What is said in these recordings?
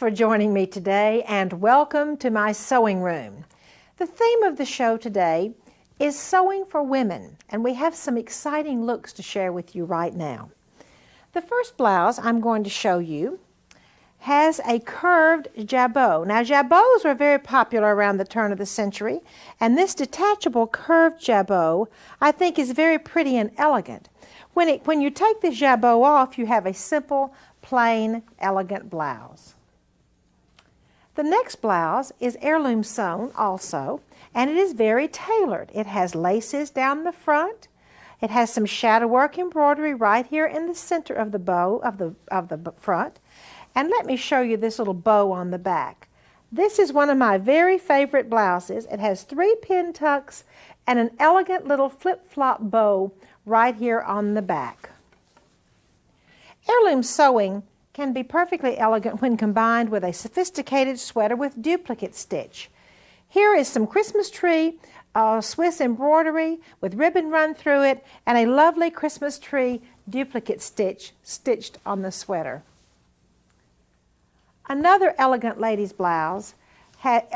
for joining me today and welcome to my sewing room. The theme of the show today is sewing for women, and we have some exciting looks to share with you right now. The first blouse I'm going to show you has a curved jabot. Now, jabots were very popular around the turn of the century, and this detachable curved jabot I think is very pretty and elegant. When you take this jabot off, you have a simple, plain, elegant blouse. The next blouse is heirloom sewn also, and it is very tailored. It has laces down the front. It has some shadow work embroidery right here in the center of the bow of the front. And let me show you this little bow on the back. This is one of my very favorite blouses. It has 3 pin tucks and an elegant little flip-flop bow right here on the back. Heirloom sewing can be perfectly elegant when combined with a sophisticated sweater with duplicate stitch. Here is some Christmas tree Swiss embroidery with ribbon run through it and a lovely Christmas tree duplicate stitch stitched on the sweater. Another elegant lady's blouse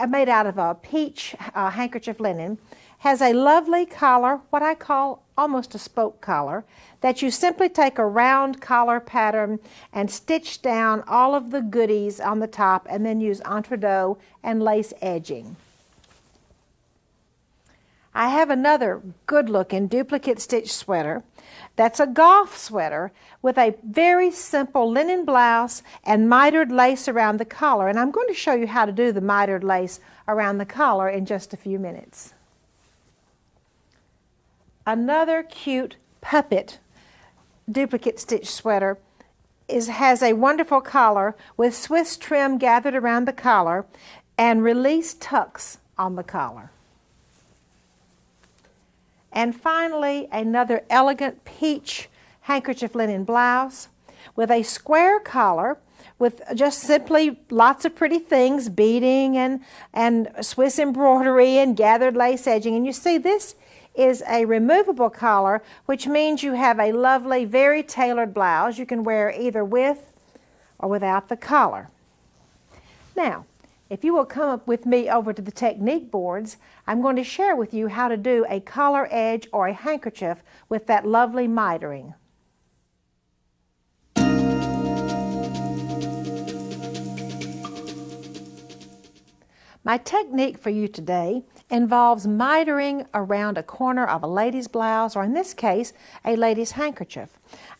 made out of a peach handkerchief linen has a lovely collar, what I call almost a spoke collar, that you simply take a round collar pattern and stitch down all of the goodies on the top and then use entredot and lace edging. I have another good looking duplicate stitch sweater that's a golf sweater with a very simple linen blouse and mitered lace around the collar, and I'm going to show you how to do the mitered lace around the collar in just a few minutes. Another cute puppet duplicate stitch sweater has a wonderful collar with Swiss trim gathered around the collar and released tucks on the collar. And finally, another elegant peach handkerchief linen blouse with a square collar with just simply lots of pretty things, beading and Swiss embroidery and gathered lace edging. And you see, this is a removable collar, which means you have a lovely, very tailored blouse you can wear either with or without the collar. Now, if you will come up with me over to the technique boards, I'm going to share with you how to do a collar edge or a handkerchief with that lovely mitering. My technique for you today involves mitering around a corner of a lady's blouse, or in this case, a lady's handkerchief.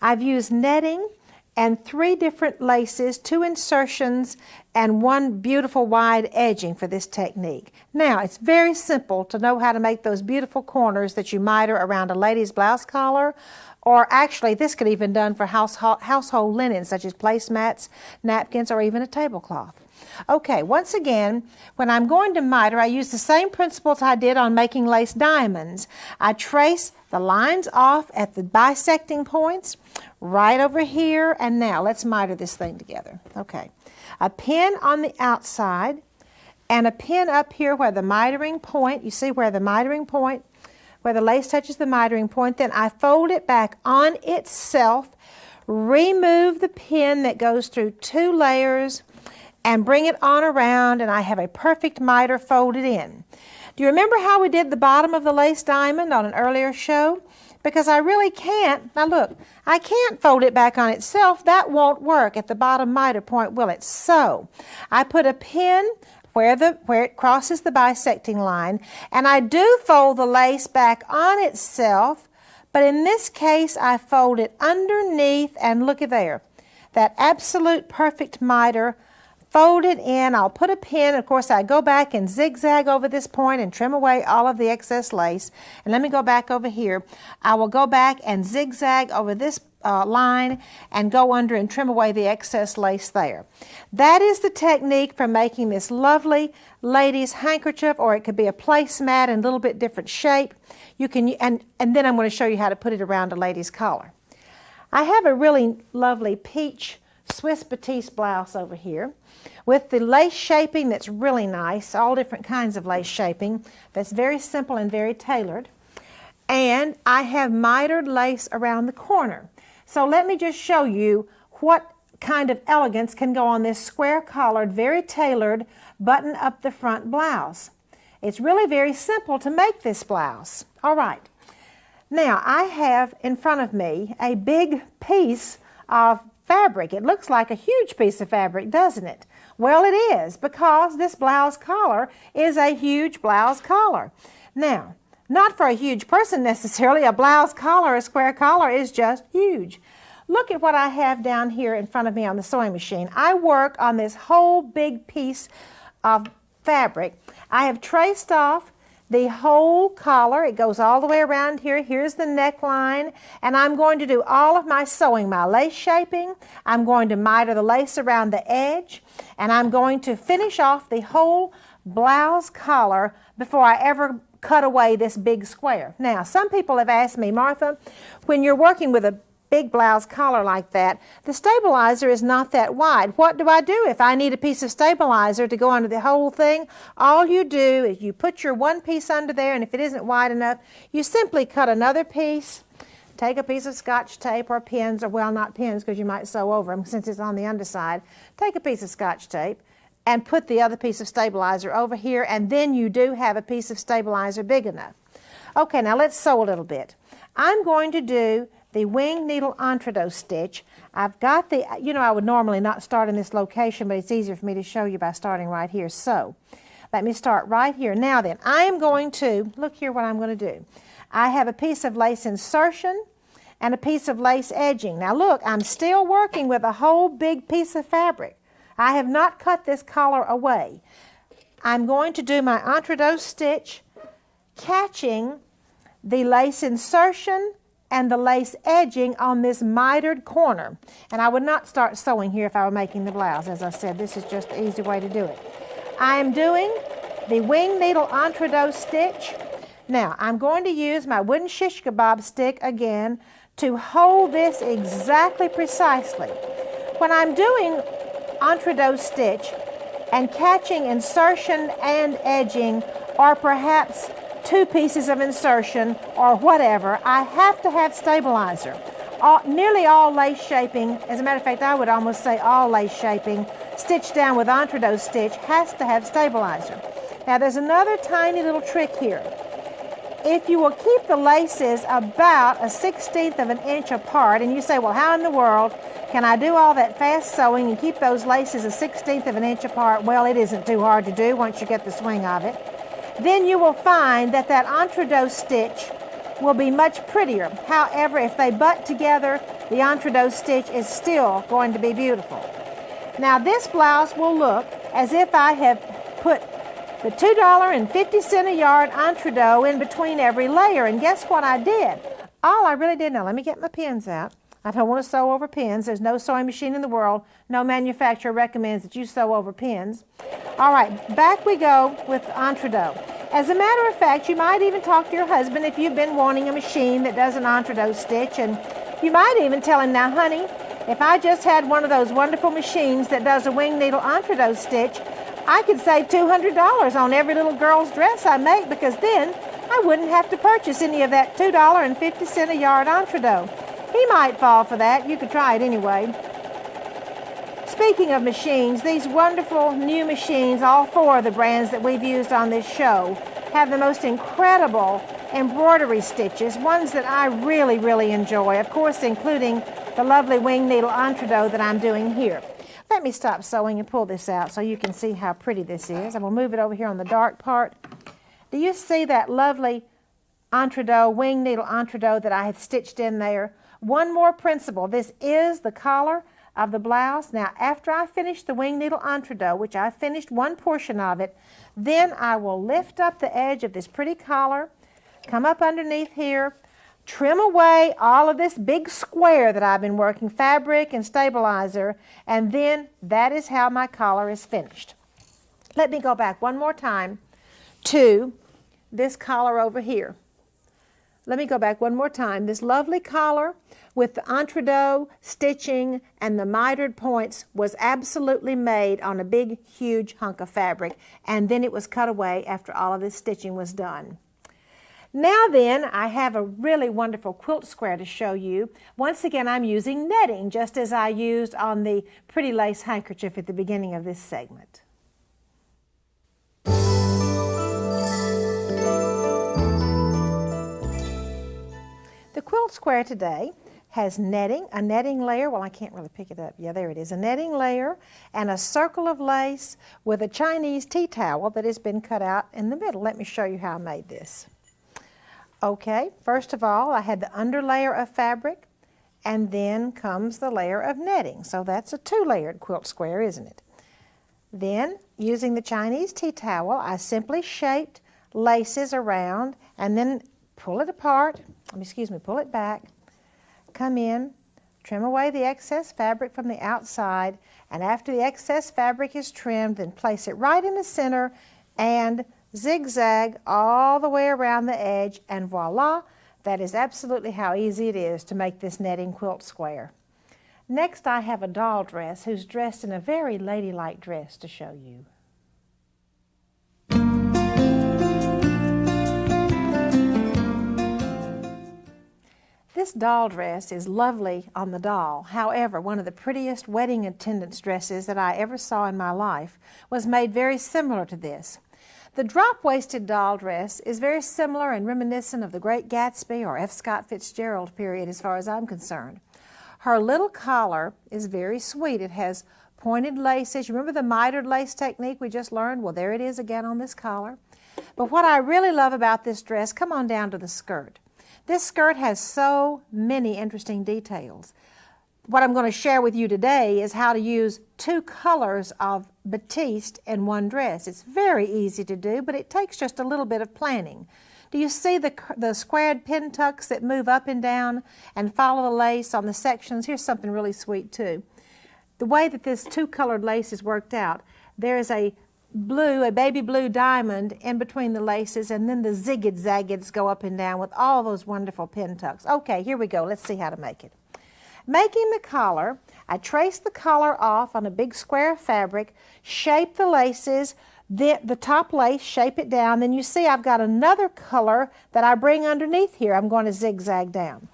I've used netting and 3 different laces, 2 insertions, and 1 beautiful wide edging for this technique. Now, it's very simple to know how to make those beautiful corners that you miter around a lady's blouse collar, or actually this could even be done for household linen such as placemats, napkins, or even a tablecloth. Okay, once again, when I'm going to miter, I use the same principles I did on making lace diamonds. I trace the lines off at the bisecting points right over here, and now let's miter this thing together. Okay, a pin on the outside and a pin up here where the mitering point, you see where the mitering point, where the lace touches the mitering point, then I fold it back on itself, remove the pin that goes through 2 layers, and bring it on around, and I have a perfect miter folded in. Do you remember how we did the bottom of the lace diamond on an earlier show? Because I really can't, now look, I can't fold it back on itself. That won't work at the bottom miter point, will it? So I put a pin where it crosses the bisecting line, and I do fold the lace back on itself, but in this case I fold it underneath, and look at there, that absolute perfect miter. Fold it in, I'll put a pin, of course I go back and zigzag over this point and trim away all of the excess lace. And let me go back over here. I will go back and zigzag over this line and go under and trim away the excess lace there. That is the technique for making this lovely lady's handkerchief, or it could be a placemat in a little bit different shape. You can, and then I'm going to show you how to put it around a lady's collar. I have a really lovely peach Swiss batiste blouse over here with the lace shaping that's really nice, all different kinds of lace shaping that's very simple and very tailored. And I have mitered lace around the corner. So let me just show you what kind of elegance can go on this square collared, very tailored, button up the front blouse. It's really very simple to make this blouse. All right. Now I have in front of me a big piece of fabric. It looks like a huge piece of fabric, doesn't it? Well, it is, because this blouse collar is a huge blouse collar. Now, not for a huge person necessarily. A blouse collar, a square collar, is just huge. Look at what I have down here in front of me on the sewing machine. I work on this whole big piece of fabric. I have traced off the whole collar. It goes all the way around here. Here's the neckline, and I'm going to do all of my sewing, my lace shaping. I'm going to miter the lace around the edge, and I'm going to finish off the whole blouse collar before I ever cut away this big square. Now, some people have asked me, Martha, when you're working with a big blouse collar like that, the stabilizer is not that wide. What do I do if I need a piece of stabilizer to go under the whole thing? All you do is you put your one piece under there, and if it isn't wide enough, you simply cut another piece, take a piece of Scotch tape or pins, or well, not pins because you might sew over them since it's on the underside. Take a piece of Scotch tape and put the other piece of stabilizer over here, and then you do have a piece of stabilizer big enough. Okay, now let's sew a little bit. I'm going to do the wing needle entredot stitch. I've got the, I would normally not start in this location, but it's easier for me to show you by starting right here. So let me start right here. Now then, I am going to, look here what I'm going to do. I have a piece of lace insertion and a piece of lace edging. Now look, I'm still working with a whole big piece of fabric. I have not cut this collar away. I'm going to do my entredot stitch, catching the lace insertion and the lace edging on this mitered corner. And I would not start sewing here if I were making the blouse. As I said, this is just the easy way to do it. I am doing the wing needle entredot stitch. Now, I'm going to use my wooden shish kebab stick again to hold this exactly precisely. When I'm doing entredot stitch and catching insertion and edging, or perhaps two pieces of insertion or whatever, I have to have stabilizer. Nearly all lace shaping, as a matter of fact, I would almost say all lace shaping stitched down with entredot stitch has to have stabilizer. Now there's another tiny little trick here. If you will keep the laces about 1/16 of an inch apart, and you say, well, how in the world can I do all that fast sewing and keep those laces 1/16 of an inch apart? Well, it isn't too hard to do once you get the swing of it. Then you will find that that entredot stitch will be much prettier. However, if they butt together, the entredot stitch is still going to be beautiful. Now this blouse will look as if I have put the $2.50 a yard entredot in between every layer. And guess what I did? All I really did, now let me get my pins out. I don't want to sew over pins. There's no sewing machine in the world. No manufacturer recommends that you sew over pins. All right, back we go with entredot. As a matter of fact, you might even talk to your husband if you've been wanting a machine that does an entredot stitch, and you might even tell him, now honey, if I just had one of those wonderful machines that does a wing needle entredot stitch, I could save $200 on every little girl's dress I make, because then I wouldn't have to purchase any of that $2.50 a yard entredot. He might fall for that. You could try it anyway. Speaking of machines, these wonderful new machines, all four of the brands that we've used on this show, have the most incredible embroidery stitches, ones that I really, really enjoy, of course, including the lovely wing needle entredot that I'm doing here. Let me stop sewing and pull this out so you can see how pretty this is. I will move it over here on the dark part. Do you see that lovely entredot, wing needle entredot that I have stitched in there? One more principle. This is the collar of the blouse. Now, after I finish the wing needle entredot, which I finished one portion of it, then I will lift up the edge of this pretty collar, come up underneath here, trim away all of this big square that I've been working, fabric and stabilizer, and then that is how my collar is finished. Let me go back one more time to this collar over here. Let me go back one more time. This lovely collar with the entredot stitching and the mitered points was absolutely made on a big, huge hunk of fabric, and then it was cut away after all of this stitching was done. Now then, I have a really wonderful quilt square to show you. Once again, I'm using netting, just as I used on the pretty lace handkerchief at the beginning of this segment. The quilt square today has netting, a netting layer, well I can't really pick it up, yeah there it is, a netting layer and a circle of lace with a Chinese tea towel that has been cut out in the middle. Let me show you how I made this. Okay, first of all I had the under layer of fabric and then comes the layer of netting, so that's a two-layered quilt square, isn't it? Then using the Chinese tea towel I simply shaped laces around and then pull it apart, pull it back, come in, trim away the excess fabric from the outside, and after the excess fabric is trimmed, then place it right in the center and zigzag all the way around the edge, and voila, that is absolutely how easy it is to make this netting quilt square. Next I have a doll dress who's dressed in a very ladylike dress to show you. This doll dress is lovely on the doll. However, one of the prettiest wedding attendance dresses that I ever saw in my life was made very similar to this. The drop-waisted doll dress is very similar and reminiscent of the Great Gatsby or F. Scott Fitzgerald period as far as I'm concerned. Her little collar is very sweet. It has pointed laces. You remember the mitered lace technique we just learned? Well, there it is again on this collar. But what I really love about this dress, come on down to the skirt. This skirt has so many interesting details. What I'm going to share with you today is how to use two colors of batiste in one dress. It's very easy to do, but it takes just a little bit of planning. Do you see the squared pintucks that move up and down and follow the lace on the sections? Here's something really sweet too. The way that this two-colored lace is worked out, there is a baby blue diamond in between the laces, and then the zigged zaggeds go up and down with all those wonderful pintucks. Okay, here we go. Let's see how to make it. Making the collar, I trace the collar off on a big square of fabric, shape the laces, the top lace, shape it down. Then you see I've got another color that I bring underneath here. I'm going to zigzag down.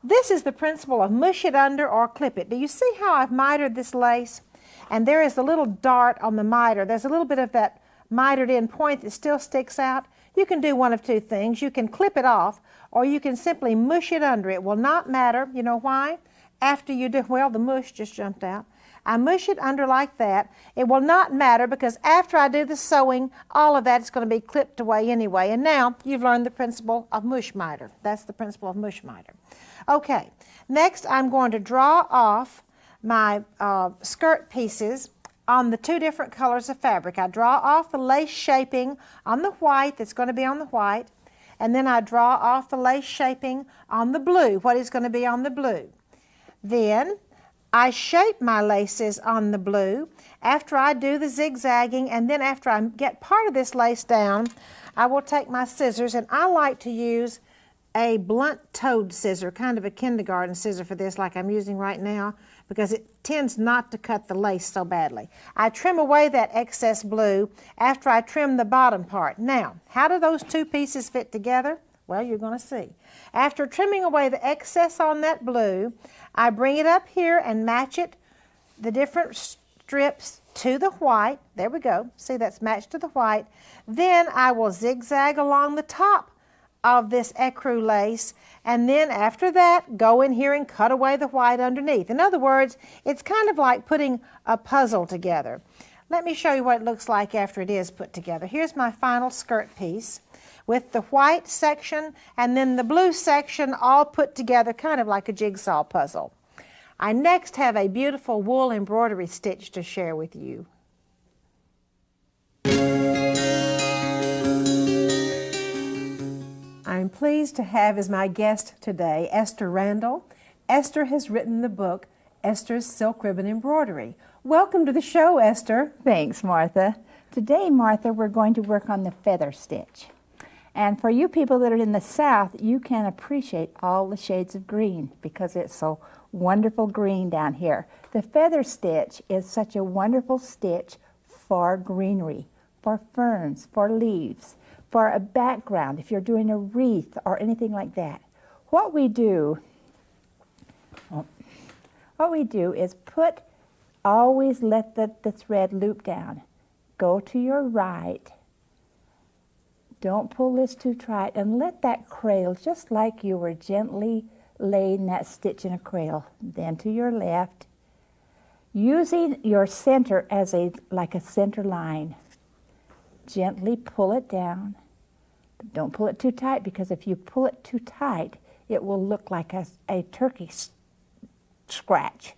This is the principle of mush it under or clip it. Do you see how I've mitered this lace? And there is a little dart on the miter. There's a little bit of that mitered in point that still sticks out. You can do one of two things. You can clip it off, or you can simply mush it under. It will not matter. You know why? After you do, well, the mush just jumped out. I mush it under like that. It will not matter because after I do the sewing, all of that is going to be clipped away anyway. And now you've learned the principle of mush miter. That's the principle of mush miter. Okay, next I'm going to draw off my skirt pieces on the two different colors of fabric. I draw off the lace shaping on the white that's going to be on the white, and then I draw off the lace shaping on the blue, what is going to be on the blue. Then I shape my laces on the blue after I do the zigzagging, and then after I get part of this lace down, I will take my scissors, and I like to use a blunt-toed scissor, kind of a kindergarten scissor for this like I'm using right now, because it tends not to cut the lace so badly. I trim away that excess blue after I trim the bottom part. Now, how do those two pieces fit together? Well, you're going to see. After trimming away the excess on that blue, I bring it up here and match it, the different strips to the white. There we go. See, that's matched to the white. Then I will zigzag along the top of this ecru lace, and then after that go in here and cut away the white underneath. In other words, it's kind of like putting a puzzle together. Let me show you what it looks like after it is put together. Here's my final skirt piece with the white section and then the blue section all put together, kind of like a jigsaw puzzle. I next have a beautiful wool embroidery stitch to share with you. I'm pleased to have as my guest today Esther Randall. Esther has written the book, Esther's Silk Ribbon Embroidery. Welcome to the show, Esther. Thanks, Martha. Today, Martha, we're going to work on the feather stitch. And for you people that are in the South, you can appreciate all the shades of green because it's so wonderful green down here. The feather stitch is such a wonderful stitch for greenery, for ferns, for leaves, for a background, if you're doing a wreath or anything like that, what we do is always let the thread loop down. Go to your right. Don't pull this too tight, and let that cradle just like you were gently laying that stitch in a cradle. Then to your left, using your center as like a center line. Gently pull it down. But don't pull it too tight, because if you pull it too tight, it will look like a turkey scratch.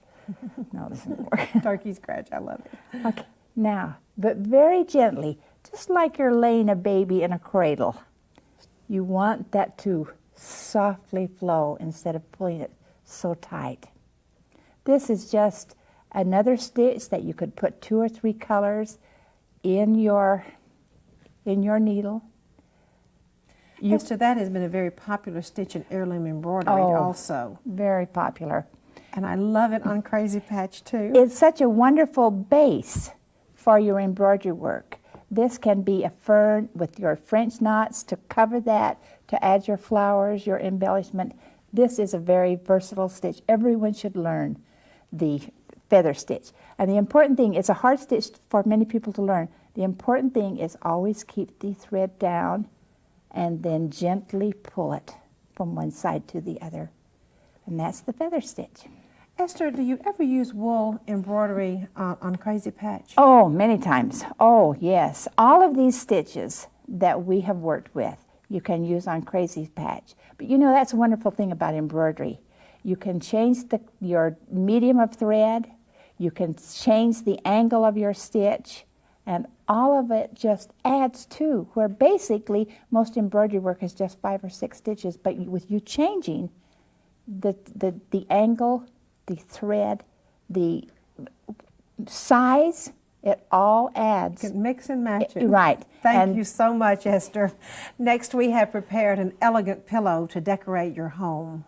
No, this doesn't work. Turkey scratch, I love it. Okay, now, but very gently, just like you're laying a baby in a cradle. You want that to softly flow instead of pulling it so tight. This is just another stitch that you could put 2 or 3 colors in your needle. Esther, that has been a very popular stitch in heirloom embroidery also. Very popular. And I love it on Crazy Patch too. It's such a wonderful base for your embroidery work. This can be a fern with your French knots to cover that, to add your flowers, your embellishment. This is a very versatile stitch. Everyone should learn the feather stitch. And the important thing, it's a hard stitch for many people to learn. The important thing is always keep the thread down and then gently pull it from one side to the other. And that's the feather stitch. Esther, do you ever use wool embroidery on Crazy Patch? Oh, many times. Oh, yes. All of these stitches that we have worked with, you can use on Crazy Patch. But you know, that's a wonderful thing about embroidery. You can change your medium of thread, you can change the angle of your stitch, and all of it just adds to, where basically most embroidery work is just 5 or 6 stitches, but with you changing the angle, the thread, the size, it all adds. You can mix and match it. Right. Thank you so much, Esther. Next, we have prepared an elegant pillow to decorate your home.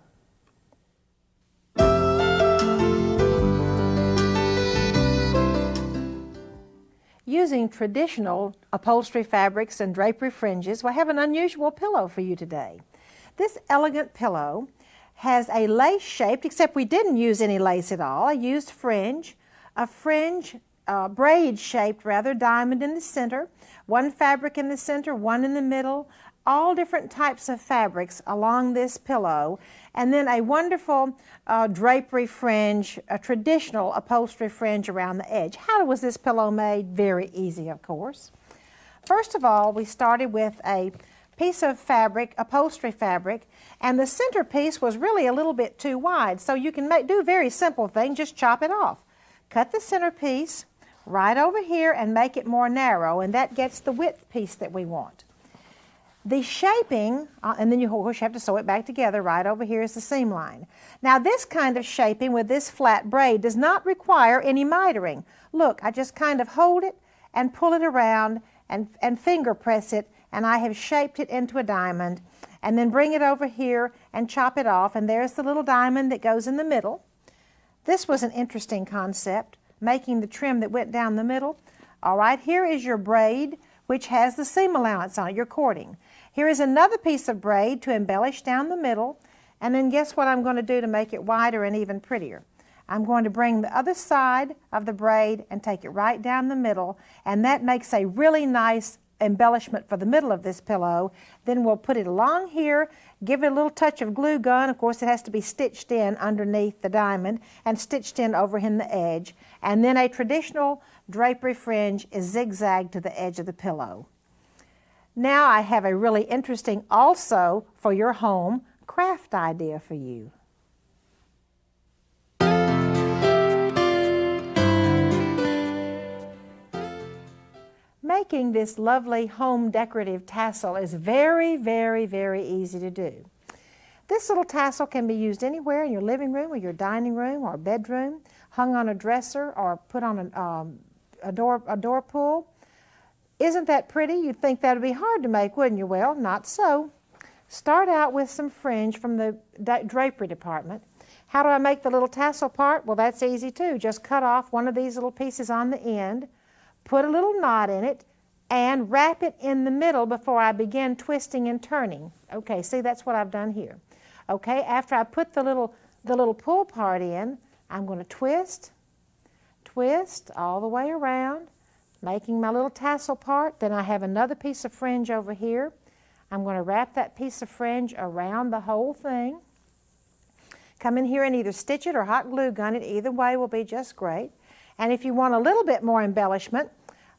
Using traditional upholstery fabrics and drapery fringes, we have an unusual pillow for you today. This elegant pillow has a lace shaped, except we didn't use any lace at all. I used a braid shaped diamond in the center, one fabric in the center, one in the middle, all different types of fabrics along this pillow, and then a wonderful drapery fringe, a traditional upholstery fringe around the edge. How was this pillow made? Very easy, of course. First of all, we started with a piece of fabric, upholstery fabric, and the center piece was really a little bit too wide, so you can do a very simple thing, just chop it off. Cut the center piece right over here and make it more narrow, and that gets the width piece that we want. The shaping, and then you of course have to sew it back together. Right over here is the seam line. Now this kind of shaping with this flat braid does not require any mitering. Look, I just kind of hold it and pull it around and finger press it, and I have shaped it into a diamond, and then bring it over here and chop it off, and there's the little diamond that goes in the middle. This was an interesting concept, making the trim that went down the middle. All right, here is your braid, which has the seam allowance on it, your cording. Here is another piece of braid to embellish down the middle, and then guess what I'm going to do to make it wider and even prettier? I'm going to bring the other side of the braid and take it right down the middle, and that makes a really nice embellishment for the middle of this pillow. Then we'll put it along here, give it a little touch of glue gun. Of course, it has to be stitched in underneath the diamond and stitched in over in the edge. And then a traditional drapery fringe is zigzagged to the edge of the pillow. Now I have a really interesting also for your home craft idea for you. Making this lovely home decorative tassel is very, very, very easy to do. This little tassel can be used anywhere in your living room or your dining room or bedroom, hung on a dresser or put on a door pull. Isn't that pretty? You'd think that would be hard to make, wouldn't you? Well, not so. Start out with some fringe from the drapery department. How do I make the little tassel part? Well, that's easy too. Just cut off one of these little pieces on the end, put a little knot in it, and wrap it in the middle before I begin twisting and turning. Okay, see, that's what I've done here. Okay, after I put the little pull part in, I'm going to twist all the way around, making my little tassel part. Then I have another piece of fringe over here. I'm going to wrap that piece of fringe around the whole thing. Come in here and either stitch it or hot glue gun it. Either way will be just great. And if you want a little bit more embellishment,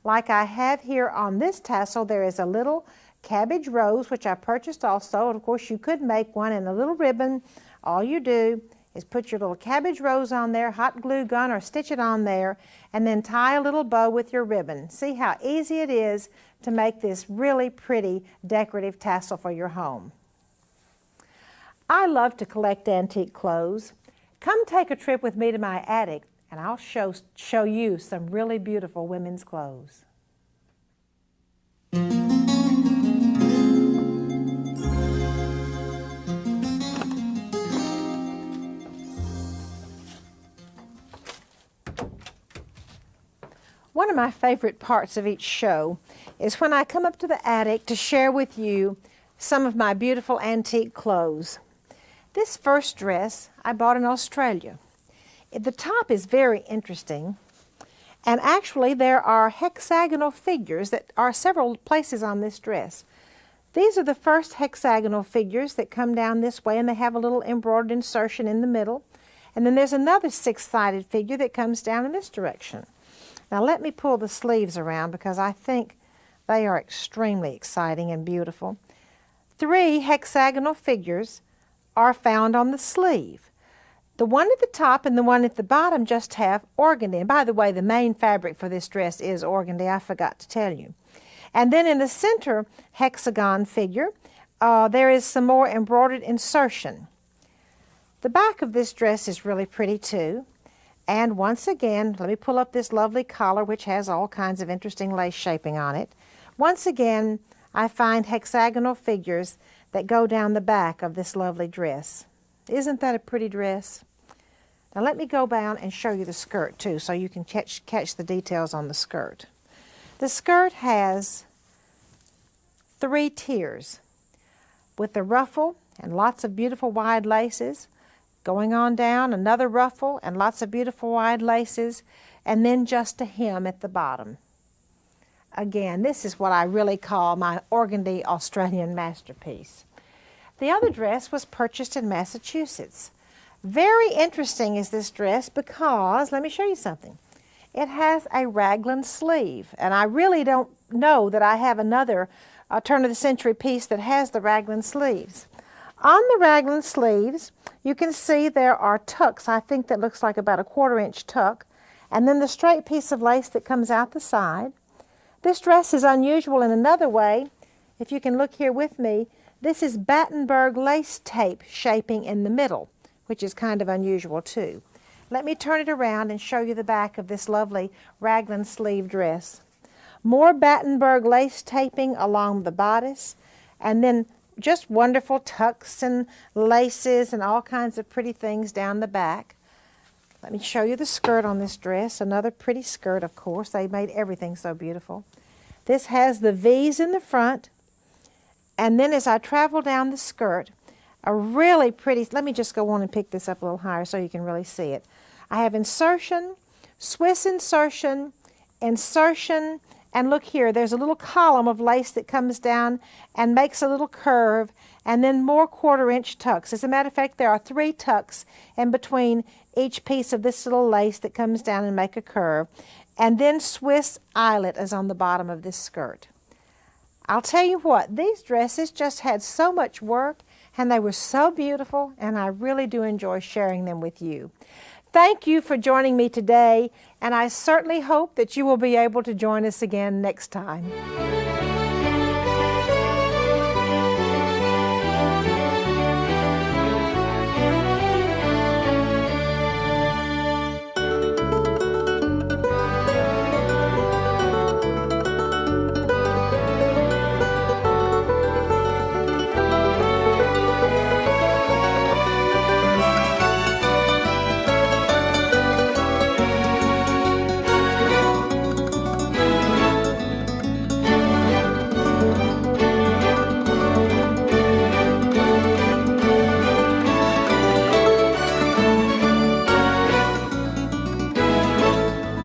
like I have here on this tassel, there is a little cabbage rose, which I purchased also. Of course, you could make one in a little ribbon. All you do is put your little cabbage rose on there, hot glue gun or stitch it on there, and then tie a little bow with your ribbon. See how easy it is to make this really pretty decorative tassel for your home. I love to collect antique clothes. Come take a trip with me to my attic, and I'll show you some really beautiful women's clothes. One of my favorite parts of each show is when I come up to the attic to share with you some of my beautiful antique clothes. This first dress I bought in Australia. The top is very interesting, and actually there are hexagonal figures that are several places on this dress. These are the first hexagonal figures that come down this way, and they have a little embroidered insertion in the middle. And then there's another six-sided figure that comes down in this direction. Now let me pull the sleeves around because I think they are extremely exciting and beautiful. 3 hexagonal figures are found on the sleeve. The one at the top and the one at the bottom just have organdy. And by the way, the main fabric for this dress is organdy. I forgot to tell you. And then in the center hexagon figure, there is some more embroidered insertion. The back of this dress is really pretty too. And once again, let me pull up this lovely collar, which has all kinds of interesting lace shaping on it. Once again, I find hexagonal figures that go down the back of this lovely dress. Isn't that a pretty dress? Now let me go down and show you the skirt too, so you can catch the details on the skirt. The skirt has 3 tiers with the ruffle and lots of beautiful wide laces. Going on down, another ruffle and lots of beautiful wide laces, and then just a hem at the bottom. Again, this is what I really call my organdy Australian masterpiece. The other dress was purchased in Massachusetts. Very interesting is this dress because, let me show you something. It has a raglan sleeve, and I really don't know that I have another turn-of-the-century piece that has the raglan sleeves. On the raglan sleeves, you can see there are tucks. I think that looks like about a 1/4 inch tuck, and then the straight piece of lace that comes out the side. This dress is unusual in another way. If you can look here with me, this is Battenberg lace tape shaping in the middle, which is kind of unusual too. Let me turn it around and show you the back of this lovely raglan sleeve dress. More Battenberg lace taping along the bodice, and then just wonderful tucks and laces and all kinds of pretty things down the back. Let me show you the skirt on this dress. Another pretty skirt, of course. They made everything so beautiful. This has the V's in the front, and then as I travel down the skirt, a really pretty, let me just go on and pick this up a little higher so you can really see it. I have insertion, Swiss insertion, insertion, and look here, there's a little column of lace that comes down and makes a little curve, and then more 1/4 inch tucks. As a matter of fact, there are 3 tucks in between each piece of this little lace that comes down and make a curve. And then Swiss eyelet is on the bottom of this skirt. I'll tell you what, these dresses just had so much work, and they were so beautiful, and I really do enjoy sharing them with you. Thank you for joining me today, and I certainly hope that you will be able to join us again next time.